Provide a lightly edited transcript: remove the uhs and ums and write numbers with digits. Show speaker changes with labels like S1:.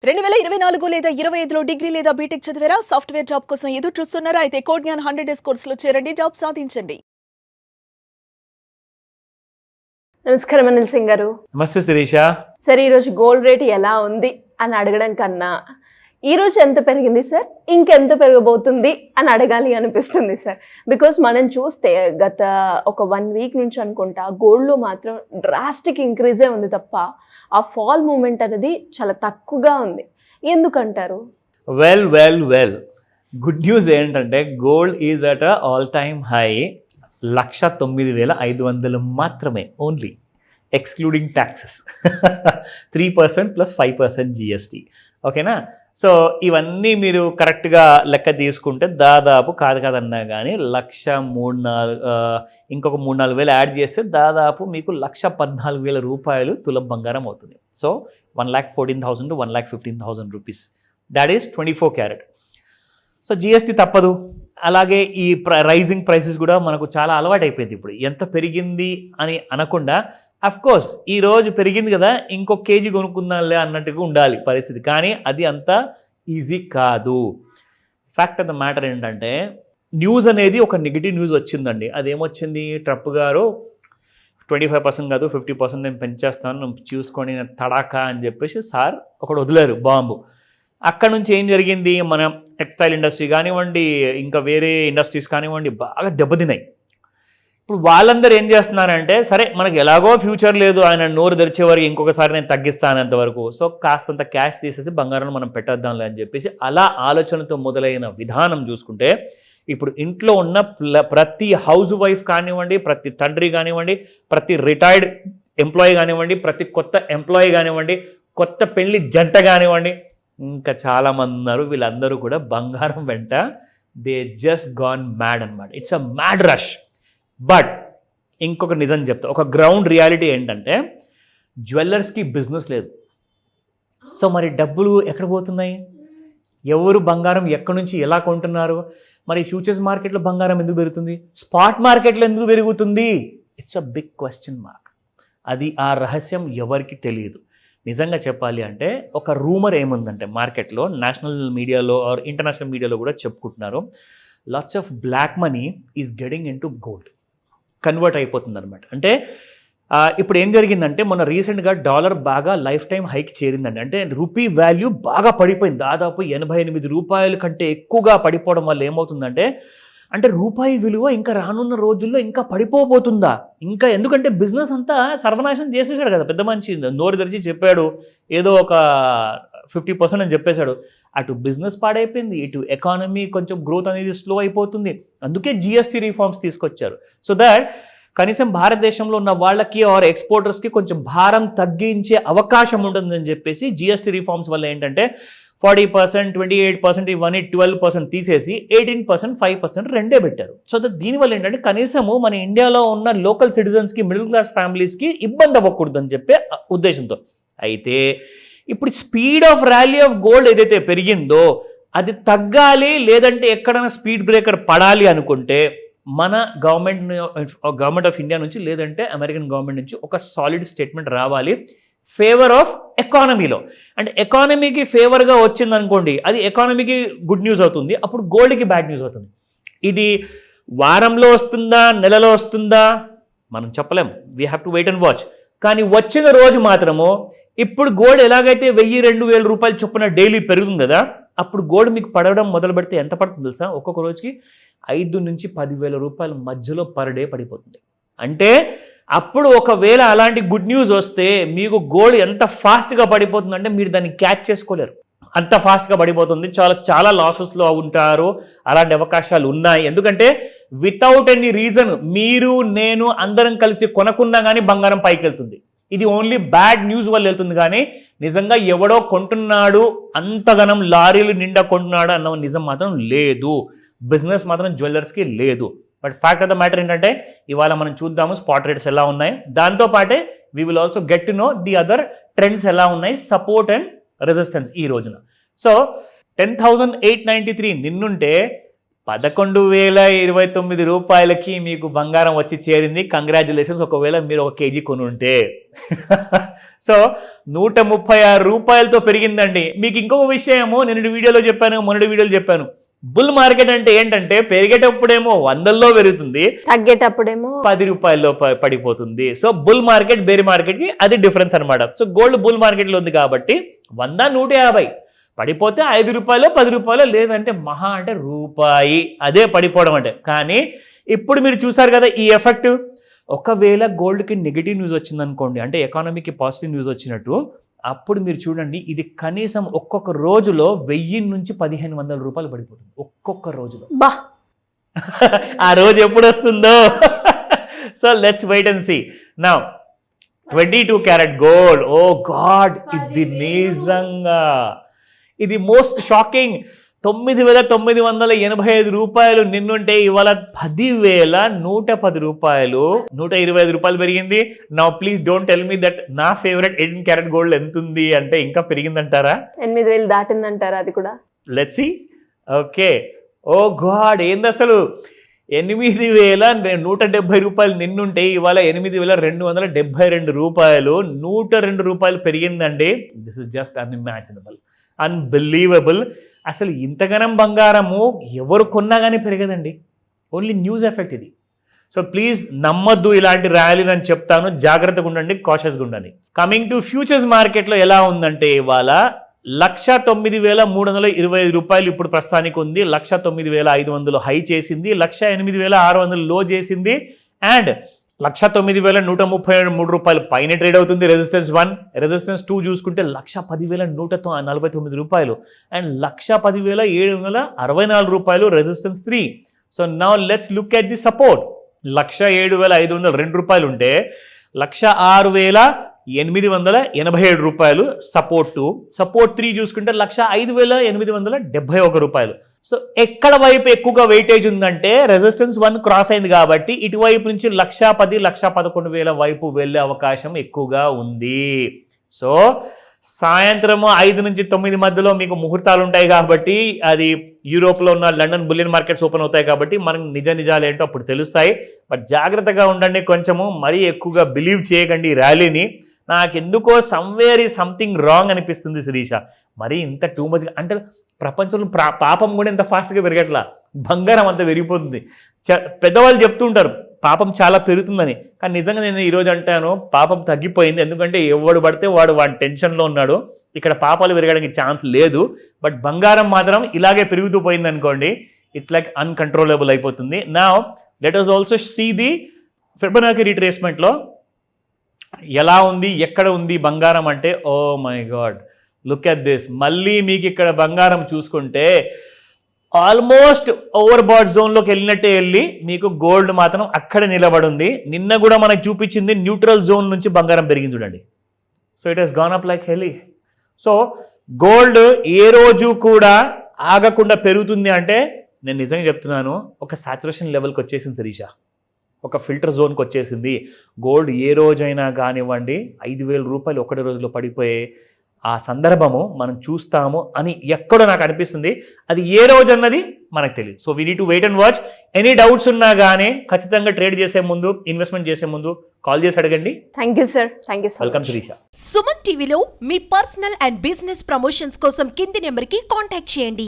S1: 2024 లేదా 25లో డిగ్రీ లేదా బీటెక్ చదివారా? సాఫ్ట్వేర్ జాబ్ కోసం ఎదురు చూస్తున్నారా? అయితే కోడ్ జ్ఞాన్ 100 డేస్ కోర్సులో చేరండి, జాబ్ సాధించండి.
S2: నమస్కారం అనిల్ సింగ్ గారు.
S3: నమస్తే శిరీష.
S2: సార్, ఈరోజు గోల్డ్ రేట్ ఎలా ఉంది అని అడగడం కన్నా ఈరోజు ఎంత పెరిగింది సార్, ఇంకెంత పెరగబోతుంది అని అడగాలి అనిపిస్తుంది సార్. బికాస్ మనం చూస్తే గత ఒక 1 వీక్ నుంచి అనుకుంటా గోల్డ్లో మాత్రం డ్రాస్టిక్ ఇంక్రీజే ఉంది తప్ప ఆ ఫాల్ మూమెంట్ అనేది చాలా తక్కువగా ఉంది. ఎందుకంటారు?
S3: వెల్ గుడ్ న్యూస్ ఏంటంటే gold is at all time high 1,09,500 మాత్రమే, only excluding taxes. 3% plus 5% GST. ఓకేనా? సో ఇవన్నీ మీరు కరెక్ట్గా లెక్క తీసుకుంటే దాదాపు కాదన్నా కానీ 1,03,400 ఇంకొక 3-4 వేలు యాడ్ చేస్తే దాదాపు మీకు 1,14,000 రూపాయలు తులం బంగారం అవుతుంది. So 1,14,000 to 1,15,000 rupees, that is 24 carrot. So GST తప్పదు. అలాగే ఈ రైజింగ్ ప్రైసెస్ కూడా మనకు చాలా అలవాటు అయిపోయింది. ఇప్పుడు ఎంత పెరిగింది అని అనకుండా అఫ్కోర్స్ ఈరోజు పెరిగింది కదా ఇంకొక కేజీ కొనుక్కుందాంలే అన్నట్టుగా ఉండాలి పరిస్థితి. కానీ అది అంత ఈజీ కాదు. ఫ్యాక్ట్ ఆఫ్ ద మ్యాటర్ ఏంటంటే న్యూస్ అనేది ఒక నెగిటివ్ న్యూస్ వచ్చిందండి. అదేమొచ్చింది, ట్రంప్ గారు 25% కాదు 50% నేను పెంచేస్తాను చూసుకొని తడాకా అని చెప్పేసి సార్ ఒకడు వదిలేరు బాంబు. అక్కడ నుంచి ఏం జరిగింది, మన టెక్స్టైల్ ఇండస్ట్రీ కానివ్వండి, ఇంకా వేరే ఇండస్ట్రీస్ కానివ్వండి బాగా దెబ్బతిన్నాయి. ఇప్పుడు వాళ్ళందరూ ఏం చేస్తున్నారంటే సరే మనకి ఎలాగో ఫ్యూచర్ లేదు, ఆయన నోరు తెరిచే వరకు ఇంకొకసారి నేను తగ్గిస్తానంత వరకు, సో కాస్తంత క్యాష్ తీసేసి బంగారం మనం పెట్టేద్దాంలే అని చెప్పేసి అలా ఆలోచనతో మొదలైన విధానం చూసుకుంటే ఇప్పుడు ఇంట్లో ఉన్న ప్రతి హౌస్ వైఫ్ కానివ్వండి, ప్రతి తండ్రి కానివ్వండి, ప్రతి రిటైర్డ్ ఎంప్లాయీ కానివ్వండి, ప్రతి కొత్త ఎంప్లాయీ కానివ్వండి, కొత్త పెళ్లి జంట కానివ్వండి, ఇంకా చాలామంది ఉన్నారు, వీళ్ళందరూ కూడా బంగారం వెంట దే జస్ట్ గాన్ మ్యాడ్ అనమాట. It's a mad rush. But ఇంకొక నిజం చెప్తా, ఒక గ్రౌండ్ రియాలిటీ ఏంటంటే జ్యువెల్లర్స్కి బిజినెస్ లేదు. సో మరి డబ్బులు ఎక్కడ పోతున్నాయి, ఎవరు బంగారం ఎక్కడి నుంచి ఎలా కొంటున్నారు, మరి ఫ్యూచర్స్ మార్కెట్లో బంగారం ఎందుకు పెరుగుతుంది, స్పాట్ మార్కెట్లో ఎందుకు పెరుగుతుంది? It's a big question mark. అది ఆ రహస్యం ఎవరికి తెలియదు. నిజంగా చెప్పాలి అంటే ఒక రూమర్ ఏముందంటే మార్కెట్లో, నేషనల్ మీడియాలో ఆర్ ఇంటర్నేషనల్ మీడియాలో కూడా చెప్పుకుంటున్నారు, lots of black money is getting into gold, convert అయిపోతుంది అనమాట. అంటే ఇప్పుడు ఏం జరిగిందంటే మొన్న రీసెంట్గా డాలర్ బాగా లైఫ్ టైం హైక్ చేరిందండి. అంటే రూపీ వాల్యూ బాగా పడిపోయింది, దాదాపు 88 రూపాయల కంటే ఎక్కువగా పడిపోవడం వల్ల ఏమవుతుందంటే అంటే రూపాయి విలువ ఇంకా రానున్న రోజుల్లో ఇంకా పడిపోబోతుందా, ఇంకా ఎందుకంటే బిజినెస్ అంతా సర్వనాశనం చేసేసాడు కదా పెద్ద మనిషి, నోరు తెరిచి చెప్పాడు ఏదో ఒక 50% అని చెప్పేశాడు. అటు బిజినెస్ పాడైపోయింది, ఇటు ఎకానమీ కొంచెం గ్రోత్ అనేది స్లో అయిపోతుంది. అందుకే జిఎస్టీ రిఫార్మ్స్ తీసుకొచ్చారు. సో దాట్ కనీసం భారతదేశంలో ఉన్న వాళ్ళకి ఆర్ ఎక్స్పోర్టర్స్కి కొంచెం భారం తగ్గించే అవకాశం ఉంటుందని చెప్పేసి జిఎస్టీ రిఫార్మ్స్ వల్ల ఏంటంటే 40%, 28% ఇవన్నీ 12% తీసేసి 18%, 5% రెండే పెట్టారు. సో దీనివల్ల ఏంటంటే కనీసము మన ఇండియాలో ఉన్న లోకల్ సిటిజన్స్కి, మిడిల్ క్లాస్ ఫ్యామిలీస్కి ఇబ్బంది అవ్వకూడదని చెప్పే ఉద్దేశంతో. అయితే ఇప్పుడు speed of rally of gold ఏదైతే పెరిగిందో అది తగ్గాలి, లేదంటే ఎక్కడైనా స్పీడ్ బ్రేకర్ పడాలి అనుకుంటే మన గవర్నమెంట్ ఆఫ్ ఇండియా నుంచి లేదంటే అమెరికన్ గవర్నమెంట్ నుంచి ఒక సాలిడ్ స్టేట్మెంట్ రావాలి ఫేవర్ ఆఫ్ ఎకానమీలో. అంటే ఎకానమీకి ఫేవర్గా వచ్చిందనుకోండి అది ఎకానమీకి గుడ్ న్యూస్ అవుతుంది, అప్పుడు గోల్డ్కి బ్యాడ్ న్యూస్ అవుతుంది. ఇది వారంలో వస్తుందా, నెలలో వస్తుందా మనం చెప్పలేం, we have to wait and watch. కానీ వచ్చిన రోజు మాత్రము ఇప్పుడు గోల్డ్ ఎలాగైతే 1,000-2,000 రూపాయలు చొప్పున డైలీ పెరుగుతుంది కదా, అప్పుడు గోల్డ్ మీకు పడడం మొదలు పెడితే ఎంత పడుతుంది తెలుసా, ఒక్కొక్క రోజుకి 5,000-10,000 రూపాయల మధ్యలో పర్ డే పడిపోతుంది. అంటే అప్పుడు ఒకవేళ అలాంటి గుడ్ న్యూస్ వస్తే మీకు గోల్డ్ ఎంత ఫాస్ట్గా పడిపోతుందంటే మీరు దాన్ని క్యాచ్ చేసుకోలేరు, అంత ఫాస్ట్గా పడిపోతుంది. చాలా లాసెస్లో ఉంటారు. అలాంటి అవకాశాలు ఉన్నాయి. ఎందుకంటే వితౌట్ ఎనీ రీజన్ మీరు నేను అందరం కలిసి కొనకున్నా కానీ బంగారం పైకి వెళ్తుంది. ఇది ఓన్లీ బ్యాడ్ న్యూస్ వల్ల వెళ్తుంది, కానీ నిజంగా ఎవడో కొంటున్నాడు అంతగనం లారీలు నిండా కొంటున్నాడు అన్న నిజం మాత్రం లేదు. బిజినెస్ మాత్రం జ్యువెల్లర్స్కి లేదు. But fact of the matter ఏంటంటే ఇవాళ మనం చూద్దాము స్పాట్ రేట్స్ ఎలా ఉన్నాయి, దాంతోపాటే we will also get to know the other trends ఎలా ఉన్నాయి, సపోర్ట్ అండ్ రెసిస్టెన్స్ ఈ రోజున. సో 10,893 నిన్నుంటే 11,029 రూపాయలకి మీకు బంగారం వచ్చి చేరింది. కంగ్రాచులేషన్స్, ఒకవేళ మీరు 1 కేజీ కొని ఉంటే. సో 136 రూపాయలతో పెరిగిందండి. మీకు ఇంకొక విషయము నిన్నటి వీడియోలో చెప్పాను, మొన్నటి వీడియోలో చెప్పాను. బుల్ మార్కెట్ అంటే ఏంటంటే పెరిగేటప్పుడేమో 100లో పెరుగుతుంది,
S2: తగ్గేటప్పుడేమో
S3: 10 రూపాయల్లో పడిపోతుంది. సో బుల్ మార్కెట్ బేర్ మార్కెట్కి అది డిఫరెన్స్ అనమాట. సో గోల్డ్ బుల్ మార్కెట్లో ఉంది కాబట్టి 100, 150 పడిపోతే 5 రూపాయలు 10 రూపాయలు, లేదంటే మహా అంటే రూపాయి, అదే పడిపోవడం అంటే. కానీ ఇప్పుడు మీరు చూసారు కదా ఈ ఎఫెక్ట్. ఒకవేళ గోల్డ్కి నెగిటివ్ న్యూస్ వచ్చిందనుకోండి, అంటే ఎకానమీకి పాజిటివ్ న్యూస్ వచ్చినట్టు, అప్పుడు మీరు చూడండి ఇది కనీసం ఒక్కొక్క రోజులో 1000 నుంచి 1500 రూపాయలు పడిపోతుంది ఒక్కొక్క రోజులో.
S2: బా
S3: ఆ రోజు ఎప్పుడు వస్తుందో. So let's wait and see. Now 22 carat gold, oh God, ఇది నిజంగా ఇది మోస్ట్ షాకింగ్. 9,985 రూపాయలు నిన్నుంటే ఇవాళ 10,110 రూపాయలు, 125 రూపాయలు పెరిగింది. Now please don't tell me that నా ఫేవరెట్ 18 క్యారెట్ గోల్డ్ ఎంత ఉంది అంటే ఇంకా పెరిగిందంటారా?
S2: 8,000 దాటిందంటారా? అది కూడా
S3: let's see. Okay, oh God, ఏంది అసలు 8,170 రూపాయలు నిన్నుంటే ఇవాళ 8,272 రూపాయలు, 102 రూపాయలు పెరిగిందండి. This is just unimaginable, unbelievable. అసలు ఇంతగానం బంగారము ఎవరు కొన్నా కానీ పెరగదండి, ఓన్లీ న్యూస్ ఎఫెక్ట్ ఇది. సో ప్లీజ్ నమ్మద్దు ఇలాంటి ర్యాలీని అని చెప్తాను, జాగ్రత్తగా ఉండండి, కాషియస్గా ఉండండి. కమింగ్ టు ఫ్యూచర్స్ మార్కెట్లో ఎలా ఉందంటే ఇవాళ 1,09,325 రూపాయలు ఇప్పుడు ప్రస్తుతానికి ఉంది. 1,09,500 హై చేసింది, 1,08,600 లో చేసింది, అండ్ 1,09,133 రూపాయలు పైన ట్రేడ్ అవుతుంది. రెసిస్టెన్స్ 1, రెసిస్టెన్స్ 2 చూసుకుంటే 1,10,149 రూపాయలు అండ్ 1,10,764 రూపాయలు resistance 3. So now let's look at the support. 1,07,502 రూపాయలు ఉంటే 1,06,887 రూపాయలు సపోర్ట్ 2. సపోర్ట్ 3 చూసుకుంటే 1,05,871 రూపాయలు. సో ఎక్కడ వైపు ఎక్కువగా వెయిటేజ్ ఉందంటే రెసిస్టెన్స్ 1 క్రాస్ అయింది కాబట్టి ఇటువైపు నుంచి 1,10,000, 1,11,000 వైపు వెళ్ళే అవకాశం ఎక్కువగా ఉంది. సో సాయంత్రం 5 నుంచి 9 మధ్యలో మీకు ముహూర్తాలు ఉంటాయి కాబట్టి, అది యూరోప్లో ఉన్న లండన్ బులియన్ మార్కెట్స్ ఓపెన్ అవుతాయి కాబట్టి మనకు నిజాలు ఏంటో అప్పుడు తెలుస్తాయి. బట్ జాగ్రత్తగా ఉండండి, కొంచెము మరీ ఎక్కువగా బిలీవ్ చేయకండి ఈ ర్యాలీని. నాకెందుకో సమ్వేర్ ఈ సంథింగ్ రాంగ్ అనిపిస్తుంది శిరీష. మరీ ఇంత టూ మచ్గా అంటే ప్రపంచంలో పాపం కూడా ఇంత ఫాస్ట్గా పెరగట్లా, బంగారం అంత పెరిగిపోతుంది. పెద్దవాళ్ళు చెప్తుంటారు పాపం చాలా పెరుగుతుందని, కానీ నిజంగా నేను ఈరోజు అంటాను పాపం తగ్గిపోయింది. ఎందుకంటే ఎవడు పడితే వాడు టెన్షన్లో ఉన్నాడు. ఇక్కడ పాపాలు పెరగడానికి ఛాన్స్ లేదు. బట్ బంగారం మాత్రం ఇలాగే పెరుగుతూ పోయింది అనుకోండి, ఇట్స్ లైక్ అన్కంట్రోలబుల్ అయిపోతుంది. Now let us also see the Fibonacci రిట్రేస్మెంట్లో ఎలా ఉంది, ఎక్కడ ఉంది బంగారం అంటే. Oh my god, look at this. మళ్ళీ మీకు ఇక్కడ బంగారం చూసుకుంటే ఆల్మోస్ట్ ఓవర్ బాట్ జోన్లోకి వెళ్ళినట్టే వెళ్ళి మీకు గోల్డ్ మాత్రం అక్కడ నిలబడింది. నిన్న కూడా మనకు చూపించింది న్యూట్రల్ జోన్ నుంచి బంగారం పెరిగింది చూడండి. So it has gone up like హెలీ. సో గోల్డ్ ఏ రోజు కూడా ఆగకుండా పెరుగుతుంది అంటే నేను నిజంగా చెప్తున్నాను, ఒక సాచురేషన్ లెవెల్కి వచ్చేసింది శిరీష, ఒక ఫిల్టర్ జోన్కి వచ్చేసింది. గోల్డ్ ఏ రోజైనా కానివ్వండి 5,000 రూపాయలు ఒకటి రోజులో పడిపోయే ఆ సందర్భము మనం చూస్తాము అని ఎక్కడో నాకు అనిపిస్తుంది. అది ఏ రోజు అన్నది మనకు తెలియదు. So we need to wait and watch. Any doubts ఉన్నా కానీ ఖచ్చితంగా ట్రేడ్ చేసే ముందు, ఇన్వెస్ట్మెంట్ చేసే ముందు కాల్ చేసి అడగండి.
S2: Thank you sir, thank you.
S3: Welcome Shirisha.
S4: Suman టీవీలో మీ పర్సనల్ అండ్ బిజినెస్ ప్రమోషన్స్ కోసం కింది నెంబర్కి కాంటాక్ట్ చేయండి.